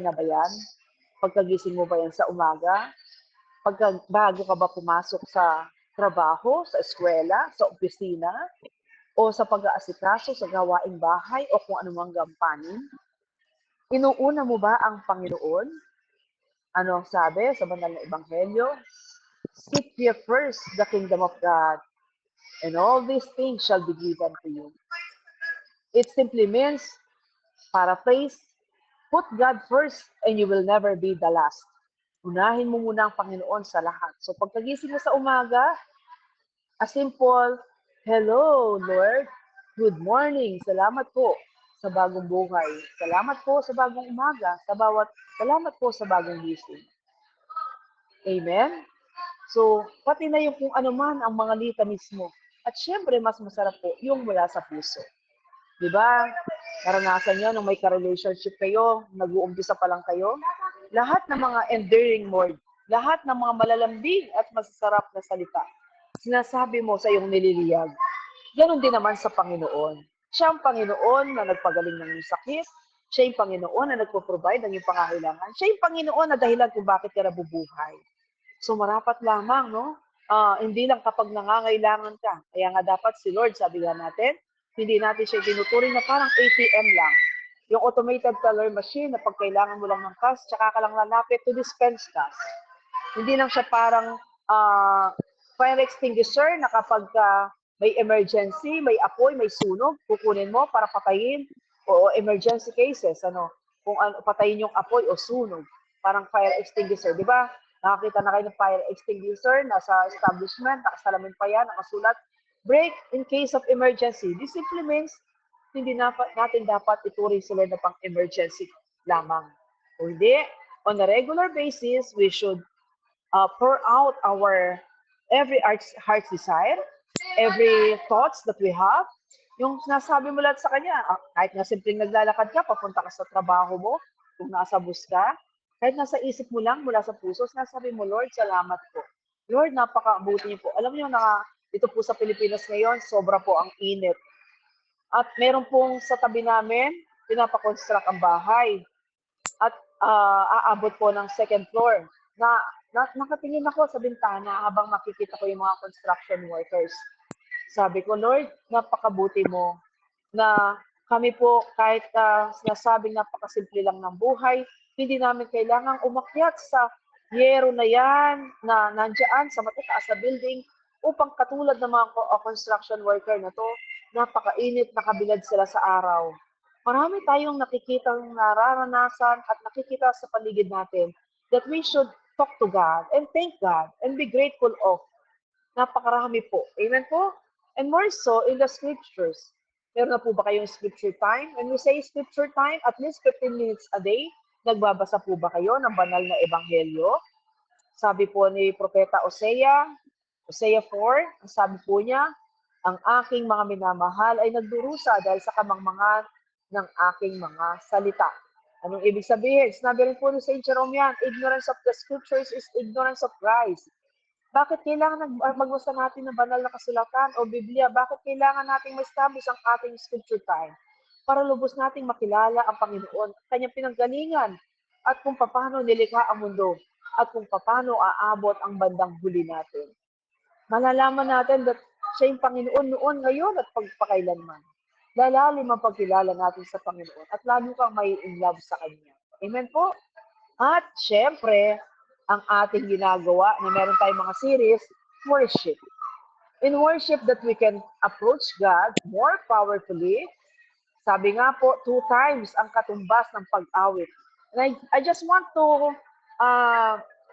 na ba yan? Pagkagising mo ba yan sa umaga? Bago ka ba pumasok sa trabaho, sa eskwela, sa opisina, o sa pag-aasikaso sa gawaing bahay o kung anumang gampanin? Inuuna mo ba ang Panginoon? Ano ang sabi sa banal na ebanghelyo? Seek ye first the kingdom of God, and all these things shall be given to you. It simply means, paraphrase, put God first and you will never be the last. Unahin mo muna ang Panginoon sa lahat. So pagkagising mo sa umaga, a simple, hello Lord, good morning, salamat po sa bagong buhay. Salamat po sa bagong umaga, salamat po sa bagong gising. Amen? So, pati na yung kung ano man ang mga litanis mo. At syempre, mas masarap po yung mula sa puso. Di ba? Karanasan nyo nung may ka-relationship kayo, nag-uumpisa pa lang kayo. Lahat ng mga endearing word, lahat ng mga malalambing at masasarap na salita, sinasabi mo sa iyong nililiyag. Ganon din naman sa Panginoon. Siya ang Panginoon na nagpagaling ng iyong sakit. Siya yung Panginoon na nagpo-provide ng iyong pangangailangan. Siya yung Panginoon na dahilan kung bakit ka nabubuhay. So marapat lamang, no? Hindi lang kapag nangangailangan ka. Kaya nga dapat si Lord, sabi nga natin, hindi natin siya tinuturing na parang ATM lang. Yung automated teller machine na pag kailangan mo lang ng cash, tsaka ka lang lalapit to dispense cash. Hindi lang siya parang fire extinguisher na kapag may emergency, may apoy, may sunog, kukunin mo para patayin, o emergency cases, kung patayin yung apoy o sunog, parang fire extinguisher, di ba? Nakakita na kayo ng fire extinguisher, nasa establishment, nakasalamin pa yan, nakasulat, break in case of emergency. This simply means, hindi natin dapat ituring sila na pang emergency lamang. O hindi, on a regular basis, we should pour out our every heart's desire, every thoughts that we have. Yung sinasabi mo lahat sa kanya, kahit na simpleng naglalakad ka, papunta ka sa trabaho mo, kung nasa bus ka, kahit nasa isip mo lang, mula sa puso, sinasabi mo, Lord, salamat po. Lord, napakabuti niyo po. Alam niyo na dito po sa Pilipinas ngayon, sobra po ang init. At meron pong sa tabi namin, pinapakonstruct ang bahay. At aabot po ng second floor. Nakatingin ako sa bintana habang makikita ko yung mga construction workers. Sabi ko, Lord, napakabuti mo na kami po kahit sinasabing napakasimple lang ng buhay, hindi namin kailangang umakyat sa yero na yan na nandiyan sa matataas na building upang katulad ng mga construction worker na to, napakainit, nakabilad sila sa araw. Marami tayong nakikitang nararanasan at nakikita sa paligid natin that we should talk to God and thank God and be grateful of. Napakarami po. Amen po? And more so in the scriptures. Meron na po ba kayong scripture time? When we say scripture time, at least 15 minutes a day, nagbabasa po ba kayo ng banal na ebanghelyo? Sabi po ni Propeta Hosea 4, ang sabi po niya, ang aking mga minamahal ay nagdurusa dahil sa kamangmangan ng aking mga salita. Anong ibig sabihin? Sinabi rin po ni St. Jerome yan, ignorance of the scriptures is ignorance of Christ. Bakit kailangan magbasa natin ng banal na kasulatan o Biblia? Bakit kailangan nating ma-establish ang ating scripture time? Para lubos nating makilala ang Panginoon, kanyang pinanggalingan, at kung paano nilikha ang mundo, at kung paano aabot ang bandang huli natin. Malalaman natin that siya yung Panginoon noon, ngayon, at pagpakailanman. Lalalim ang pagkilala natin sa Panginoon at lalo kang may in love sa Kanya. Amen po? At syempre, ang ating ginagawa na meron tayong mga series, worship. In worship that we can approach God more powerfully, sabi nga po, 2 times ang katumbas ng pag-awit. And I just want to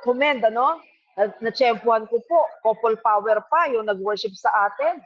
commend, na-tsempuhan ko po, couple power pa yung nag-worship sa atin.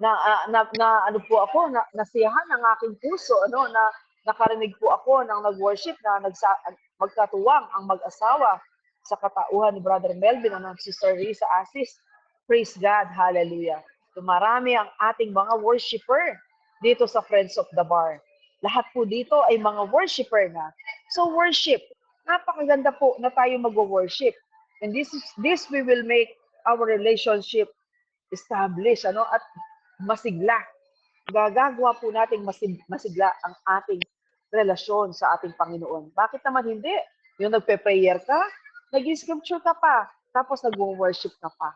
Ano po ako, nasiyahan ng aking puso, na nakarinig po ako ng nag-worship na magkatuwang ang mag-asawa sa katauhan ni Brother Melvin at si Sister Risa Asis. Praise God, hallelujah. Marami ang ating mga worshiper dito sa Friends of the Bar. Lahat po dito ay mga worshiper na. So worship, napakaganda po na tayo mag-worship. And this we will make our relationship establish, at masigla. Gagawa po nating masigla ang ating relasyon sa ating Panginoon. Bakit naman hindi? Yung nagpe-prayer ka, nag-scripture ka pa, tapos nag-worship ka pa.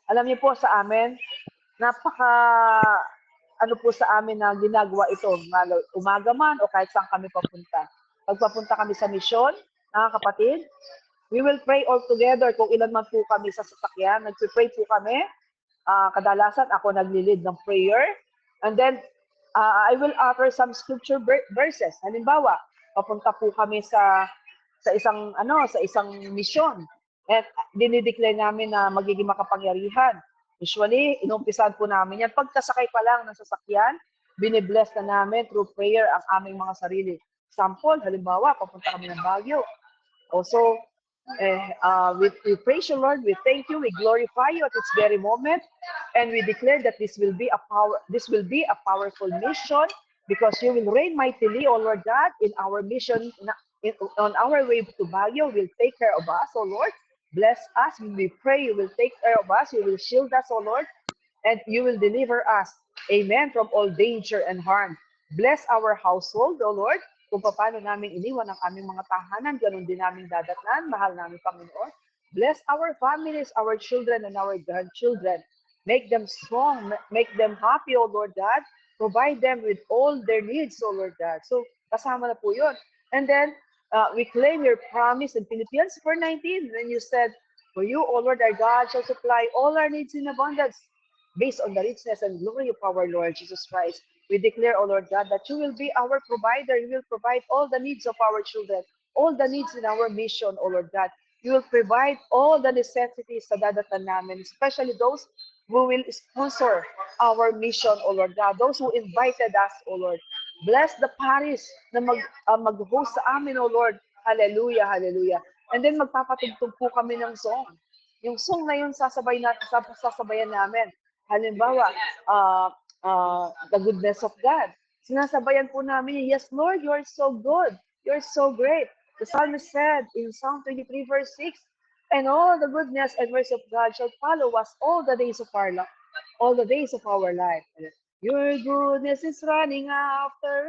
Alam niyo po sa amin, napaka ano po sa amin na ginagawa ito, umaga man o kahit saan kami papunta. Pagpapunta kami sa misyon, mga kapatid, we will pray all together kung ilan man po kami sa sasakyan. Nagpipray po kami. Kadalasan ako nagli-lead ng prayer. And then, I will utter some scripture verses. Halimbawa, papunta po kami sa isang misyon. At dinideclare namin na magiging makapangyarihan. Usually, inumpisahan po namin yan. Pagkasakay pa lang ng sasakyan, binibless na namin through prayer ang aming mga sarili. Example, halimbawa, papunta kami ng Baguio. Also, we praise you, Lord. We thank you. We glorify you at this very moment, and we declare that this will be a powerful mission, because you will reign mightily, O Lord God, in our mission, on our way to Baguio. Will take care of us, O Lord. Bless us. We pray you will take care of us. You will shield us, O Lord, and you will deliver us, amen, from all danger and harm. Bless our household, O Lord, kung paano namin iniwan ang aming mga tahanan, ganun din namin dadatnan, mahal namin Panginoon. Bless our families, our children, and our grandchildren. Make them strong, make them happy, O Lord God. Provide them with all their needs, O Lord God. So, kasama na po yun. And then, we claim your promise in Philippians 4:19, when you said, for you, O Lord our God, shall supply all our needs in abundance, based on the richness and glory of our Lord Jesus Christ. We declare, O Lord God, that you will be our provider. You will provide all the needs of our children, all the needs in our mission, O Lord God. You will provide all the necessities sa dadatan namin, especially those who will sponsor our mission, O Lord God, those who invited us, O Lord. Bless the parish na mag-host sa amin, O Lord. Hallelujah, hallelujah. And then magpapatugtog po kami ng song. Yung song na yun sasabayan namin. Halimbawa, the goodness of God. Sinasabayan po namin, yes, Lord, you are so good. You are so great. The psalmist said in Psalm 23, verse 6, and all the goodness and mercy of God shall follow us all the days of our life, Your goodness is running after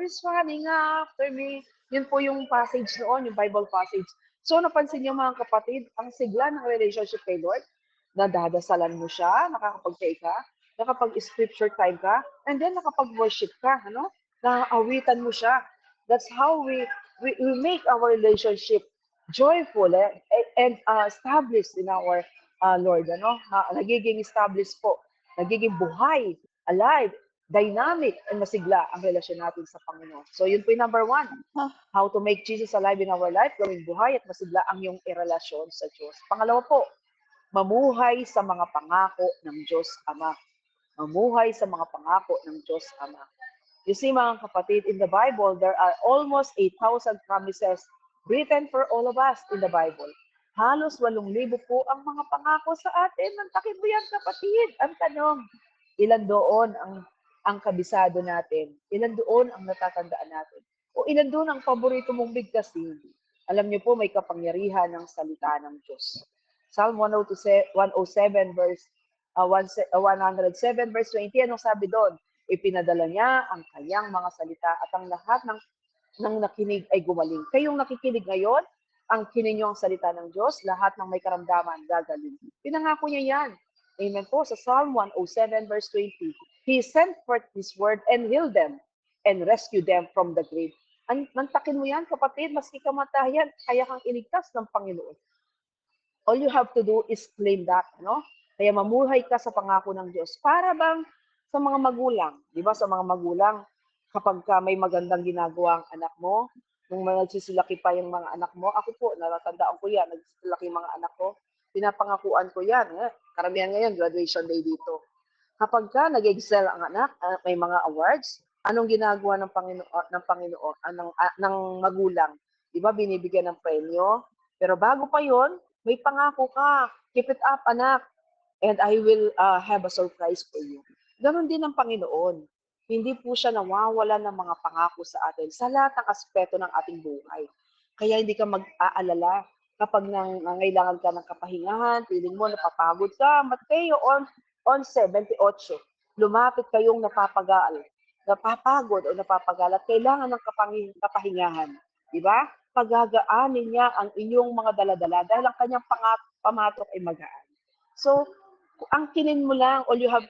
me. Yun po yung passage noon, yung Bible passage. So, napansin niyo mga kapatid, ang sigla ng relationship kay Lord, nadadasalan mo siya, nakakapag-pray ka, nakapag-scripture time ka, and then nakapag-worship ka, ano? Nakaawitan mo siya. That's how we make our relationship joyful and established in our Lord, ano? Nagiging established po, nagiging buhay, alive, dynamic, and masigla ang relasyon natin sa Panginoon. So, yun po yung number 1. How to make Jesus alive in our life, gawing buhay at masigla ang iyong relasyon sa Diyos. Pangalawa po, mamuhay sa mga pangako ng Diyos Ama. Mamuhay sa mga pangako ng Diyos Ama. You see, mga kapatid, in the Bible, there are almost 8,000 promises written for all of us in the Bible. Halos 8,000 po ang mga pangako sa atin. Mantakin mo yan, kapatid. Ang tanong, ilan doon ang kabisado natin? Ilan doon ang natatandaan natin? O ilan doon ang paborito mong bigkasin? Alam niyo po, may kapangyarihan ng salita ng Diyos. Psalm 107 verse 107 verse 20, anong sabi doon? Ipinadala niya ang kanyang mga salita at ang lahat ng nakinig ay gumaling. Kayong nakikinig ngayon, ang kininyo ang salita ng Diyos, lahat ng may karamdaman gagaling. Pinangako niya yan. Amen po. Sa Psalm 107 verse 20, He sent forth His word and healed them and rescued them from the grave. Mantakin mo yan, kapatid, maski kamatayan, kaya kang iligtas ng Panginoon. All you have to do is claim that, no? Kaya mamuhay ka sa pangako ng Diyos. Para bang sa mga magulang, di ba? Sa mga magulang, kapag ka may magandang ginagawa ang anak mo, nung nagsisilaki pa yung mga anak mo, ako po, natatandaan ko yan, nagsisilaki yung mga anak ko, pinapangakuan ko yan. Karamihan ngayon, graduation day dito. Kapag ka nag-excel ang anak, may mga awards, anong ginagawa ng Panginoon, ng magulang? Di ba, binibigyan ng premyo? Pero bago pa yon, may pangako ka. Keep it up, anak. And I will have a surprise for you. Ganon din ang Panginoon. Hindi po siya nawawala ng mga pangako sa atin sa lahat ng aspeto ng ating buhay. Kaya hindi ka mag-aalala kapag nangailangan ka ng kapahingahan, feeling mo napapagod ka, Mateo 11:78. Lumapit kayong napapagal napapagod o napapagalat, kailangan ng kapahingahan, 'di ba? Pagagaanin niya ang inyong mga dala-dala dahil ang kanyang pamatok ay magaan. So, angkinin mo lang, all you have